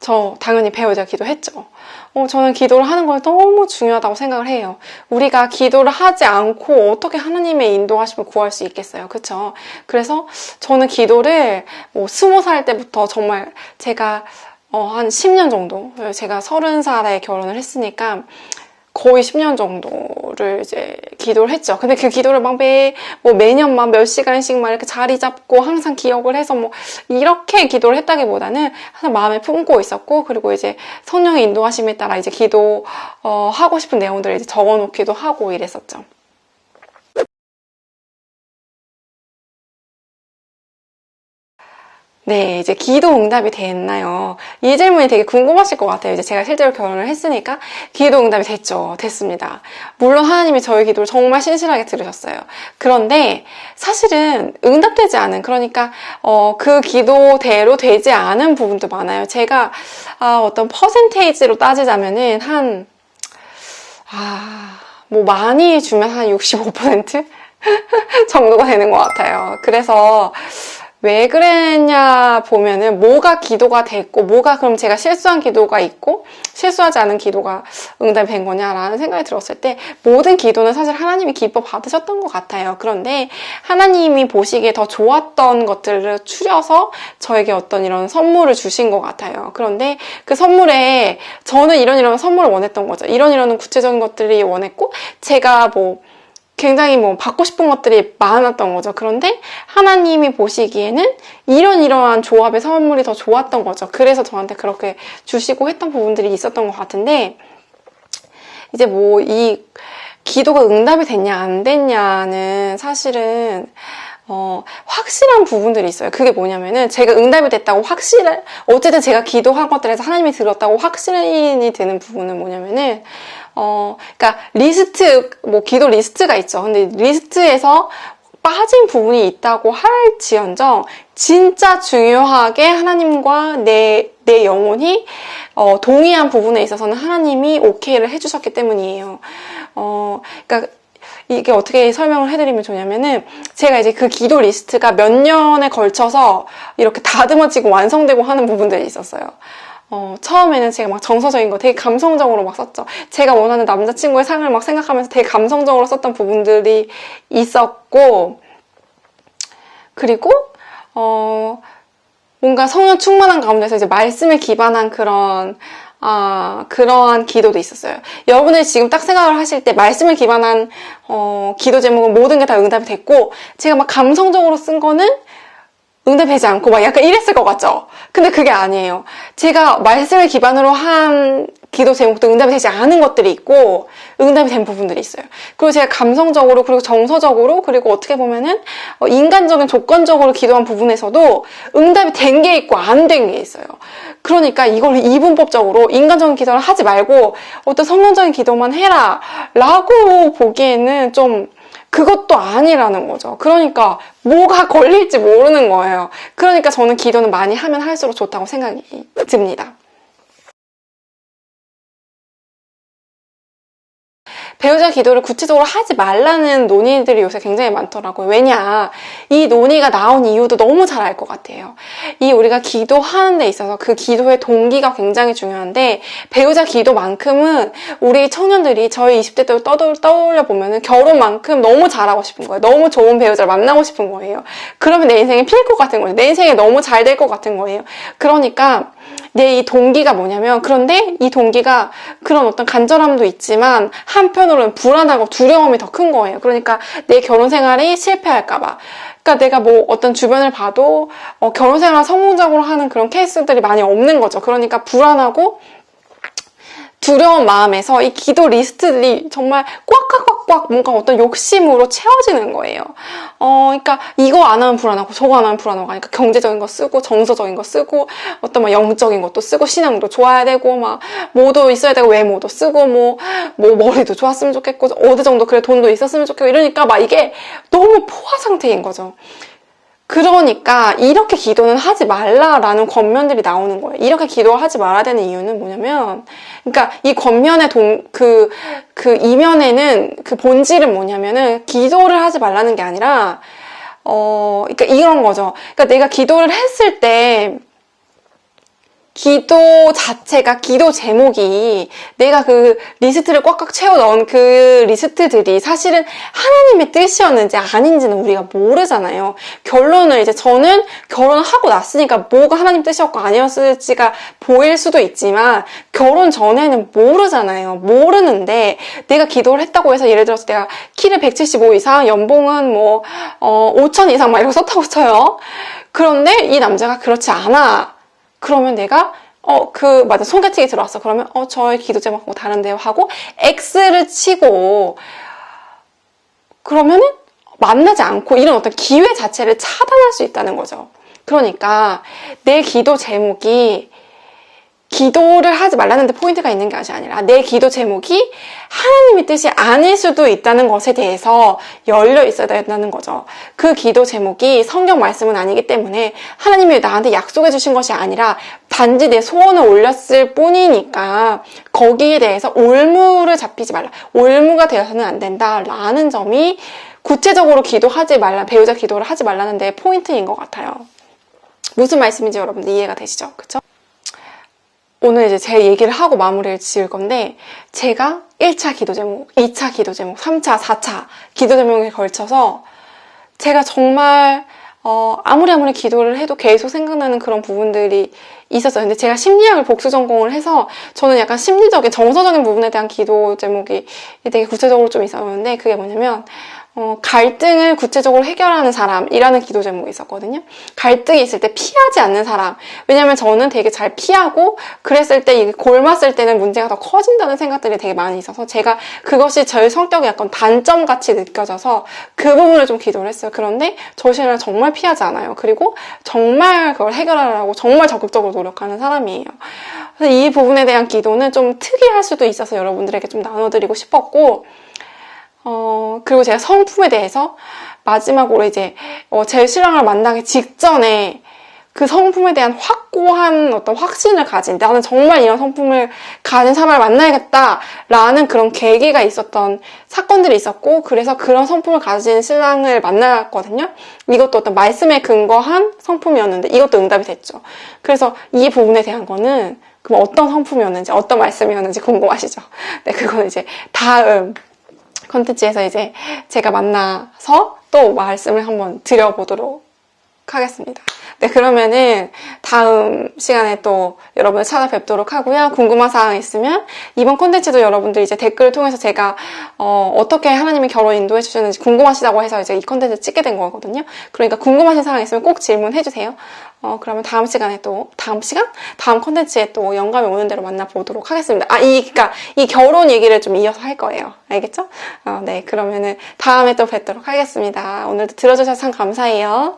저 당연히 배우자 기도했죠. 저는 기도를 하는 걸 너무 중요하다고 생각을 해요. 우리가 기도를 하지 않고 어떻게 하나님의 인도하심을 구할 수 있겠어요. 그쵸? 그래서 저는 기도를 20살 때부터 정말 제가 한 10년 정도, 제가 30살에 결혼을 했으니까 거의 10년 정도를 이제 기도를 했죠. 근데 그 기도를 매년 몇 시간씩 이렇게 자리 잡고 항상 기억을 해서 이렇게 기도를 했다기보다는 항상 마음에 품고 있었고, 그리고 이제 성령의 인도하심에 따라 이제 하고 싶은 내용들을 이제 적어 놓기도 하고 이랬었죠. 네, 이제 기도 응답이 됐나요? 이 질문이 되게 궁금하실 것 같아요. 이제 제가 실제로 결혼을 했으니까 기도 응답이 됐습니다. 물론 하나님이 저희 기도를 정말 신실하게 들으셨어요. 그런데 사실은 응답되지 않은, 그러니까 그 기도대로 되지 않은 부분도 많아요. 제가 어떤 퍼센테이지로 따지자면은 많이 주면 한 65% 정도가 되는 것 같아요. 그래서 왜 그랬냐 보면은 뭐가 기도가 됐고 뭐가 그럼 제가 실수한 기도가 있고 실수하지 않은 기도가 응답이 된 거냐라는 생각이 들었을 때 모든 기도는 사실 하나님이 기뻐 받으셨던 것 같아요. 그런데 하나님이 보시기에 더 좋았던 것들을 추려서 저에게 어떤 이런 선물을 주신 것 같아요. 그런데 그 선물에 저는 이런 선물을 원했던 거죠. 이런 구체적인 것들이 원했고 제가 굉장히 받고 싶은 것들이 많았던 거죠. 그런데 하나님이 보시기에는 이러한 조합의 선물이 더 좋았던 거죠. 그래서 저한테 그렇게 주시고 했던 부분들이 있었던 것 같은데, 이제 이 기도가 응답이 됐냐 안 됐냐는 사실은 확실한 부분들이 있어요. 그게 뭐냐면은 제가 응답이 됐다고 어쨌든 제가 기도한 것들에서 하나님이 들었다고 확신이 드는 부분은 뭐냐면은 그러니까 기도 리스트가 있죠. 근데 리스트에서 빠진 부분이 있다고 할지언정 진짜 중요하게 하나님과 내 영혼이 동의한 부분에 있어서는 하나님이 오케이를 해주셨기 때문이에요. 그러니까 이게 어떻게 설명을 해드리면 좋냐면은 제가 이제 그 기도 리스트가 몇 년에 걸쳐서 이렇게 다듬어지고 완성되고 하는 부분들이 있었어요. 처음에는 제가 정서적인 거 되게 감성적으로 썼죠. 제가 원하는 남자친구의 상을 생각하면서 되게 감성적으로 썼던 부분들이 있었고, 그리고 뭔가 성령 충만한 가운데서 이제 말씀에 기반한 그러한 기도도 있었어요. 여러분들이 지금 딱 생각을 하실 때 말씀을 기반한 기도 제목은 모든 게 다 응답이 됐고, 제가 감성적으로 쓴 거는 응답되지 않고 약간 이랬을 것 같죠? 근데 그게 아니에요. 제가 말씀을 기반으로 한 기도 제목도 응답이 되지 않은 것들이 있고 응답이 된 부분들이 있어요. 그리고 제가 감성적으로 그리고 정서적으로 그리고 어떻게 보면은 인간적인 조건적으로 기도한 부분에서도 응답이 된 게 있고 안 된 게 있어요. 그러니까 이걸 이분법적으로 인간적인 기도를 하지 말고 어떤 성경적인 기도만 해라 라고 보기에는 좀 그것도 아니라는 거죠. 그러니까 뭐가 걸릴지 모르는 거예요. 그러니까 저는 기도는 많이 하면 할수록 좋다고 생각이 듭니다. 배우자 기도를 구체적으로 하지 말라는 논의들이 요새 굉장히 많더라고요. 왜냐, 이 논의가 나온 이유도 너무 잘 알 것 같아요. 우리가 기도하는 데 있어서 그 기도의 동기가 굉장히 중요한데, 배우자 기도만큼은 우리 청년들이 저희 20대 때 떠올려 보면은 결혼만큼 너무 잘하고 싶은 거예요. 너무 좋은 배우자를 만나고 싶은 거예요. 그러면 내 인생이 필 것 같은 거예요. 내 인생이 너무 잘 될 것 같은 거예요. 그러니까 내 이 동기가 뭐냐면, 그런데 이 동기가 그런 어떤 간절함도 있지만 한편으로는 불안하고 두려움이 더 큰 거예요. 그러니까 내 결혼 생활이 실패할까봐. 그러니까 내가 어떤 주변을 봐도 결혼 생활을 성공적으로 하는 그런 케이스들이 많이 없는 거죠. 그러니까 불안하고 두려운 마음에서 이 기도 리스트들이 정말 꽉꽉꽉꽉 뭔가 어떤 욕심으로 채워지는 거예요. 그러니까 이거 안 하면 불안하고 저거 안 하면 불안하고 하니까 경제적인 거 쓰고 정서적인 거 쓰고 어떤 영적인 것도 쓰고 신앙도 좋아야 되고 뭐도 있어야 되고 외모도 쓰고 머리도 좋았으면 좋겠고 어느 정도 그래 돈도 있었으면 좋겠고 이러니까 이게 너무 포화 상태인 거죠. 그러니까 이렇게 기도는 하지 말라라는 권면들이 나오는 거예요. 이렇게 기도하지 말아야 되는 이유는 뭐냐면, 그러니까 이 권면의 그 이면에는 그 본질은 뭐냐면은 기도를 하지 말라는 게 아니라 그러니까 이런 거죠. 그러니까 내가 기도를 했을 때 기도 자체가, 기도 제목이 내가 그 리스트를 꽉꽉 채워 넣은 그 리스트들이 사실은 하나님의 뜻이었는지 아닌지는 우리가 모르잖아요. 결론을 이제 저는 결혼을 하고 났으니까 뭐가 하나님 뜻이었고 아니었을지가 보일 수도 있지만 결혼 전에는 모르잖아요. 모르는데 내가 기도를 했다고 해서 예를 들어서 내가 키를 175 이상, 연봉은 뭐 5천 이상 막 이렇게 썼다고 쳐요. 그런데 이 남자가 그렇지 않아. 그러면 내가 맞아, 소개팅이 들어왔어. 그러면 저의 기도 제목하고 다른데요 하고 X를 치고 그러면은 만나지 않고 이런 어떤 기회 자체를 차단할 수 있다는 거죠. 그러니까 내 기도 제목이 기도를 하지 말라는데 포인트가 있는 것이 아니라 내 기도 제목이 하나님의 뜻이 아닐 수도 있다는 것에 대해서 열려 있어야 된다는 거죠. 그 기도 제목이 성경 말씀은 아니기 때문에 하나님이 나한테 약속해 주신 것이 아니라 단지 내 소원을 올렸을 뿐이니까 거기에 대해서 올무를 잡히지 말라. 올무가 되어서는 안 된다라는 점이 구체적으로 기도하지 말라, 배우자 기도를 하지 말라는 데 포인트인 것 같아요. 무슨 말씀인지 여러분들 이해가 되시죠? 그쵸? 오늘 이제 제 얘기를 하고 마무리를 지을 건데 제가 1차 기도 제목, 2차 기도 제목, 3차, 4차 기도 제목에 걸쳐서 제가 정말 아무리 기도를 해도 계속 생각나는 그런 부분들이 있었어요. 근데 제가 심리학을 복수 전공을 해서 저는 약간 심리적인, 정서적인 부분에 대한 기도 제목이 되게 구체적으로 좀 있었는데 그게 뭐냐면 갈등을 구체적으로 해결하는 사람이라는 기도 제목이 있었거든요. 갈등이 있을 때 피하지 않는 사람. 왜냐면 저는 되게 잘 피하고 그랬을 때 이게 골맞을 때는 문제가 더 커진다는 생각들이 되게 많이 있어서 제가 그것이 저의 성격의 약간 단점같이 느껴져서 그 부분을 좀 기도를 했어요. 그런데 저 신랑은 정말 피하지 않아요. 그리고 정말 그걸 해결하려고 정말 적극적으로 노력하는 사람이에요. 그래서 이 부분에 대한 기도는 좀 특이할 수도 있어서 여러분들에게 좀 나눠드리고 싶었고 그리고 제가 성품에 대해서 마지막으로 이제 제 신랑을 만나기 직전에 그 성품에 대한 확고한 어떤 확신을 가진, 나는 정말 이런 성품을 가진 사람을 만나야겠다라는 그런 계기가 있었던 사건들이 있었고, 그래서 그런 성품을 가진 신랑을 만났거든요. 이것도 어떤 말씀에 근거한 성품이었는데 이것도 응답이 됐죠. 그래서 이 부분에 대한 거는 그럼 어떤 성품이었는지, 어떤 말씀이었는지 궁금하시죠? 네, 그거는 이제 다음 컨텐츠에서 이제 제가 만나서 또 말씀을 한번 드려보도록 하겠습니다. 네, 그러면은 다음 시간에 또 여러분을 찾아뵙도록 하고요. 궁금한 사항 있으면 이번 콘텐츠도 여러분들 이제 댓글을 통해서 제가 어떻게 하나님이 결혼 인도해 주셨는지 궁금하시다고 해서 이제 이 콘텐츠 찍게 된 거거든요. 그러니까 궁금하신 사항 있으면 꼭 질문해 주세요. 그러면 다음 시간에 또 다음 콘텐츠에 또 영감이 오는 대로 만나보도록 하겠습니다. 그러니까 이 결혼 얘기를 좀 이어서 할 거예요. 알겠죠? 네, 그러면은 다음에 또 뵙도록 하겠습니다. 오늘도 들어주셔서 참 감사해요.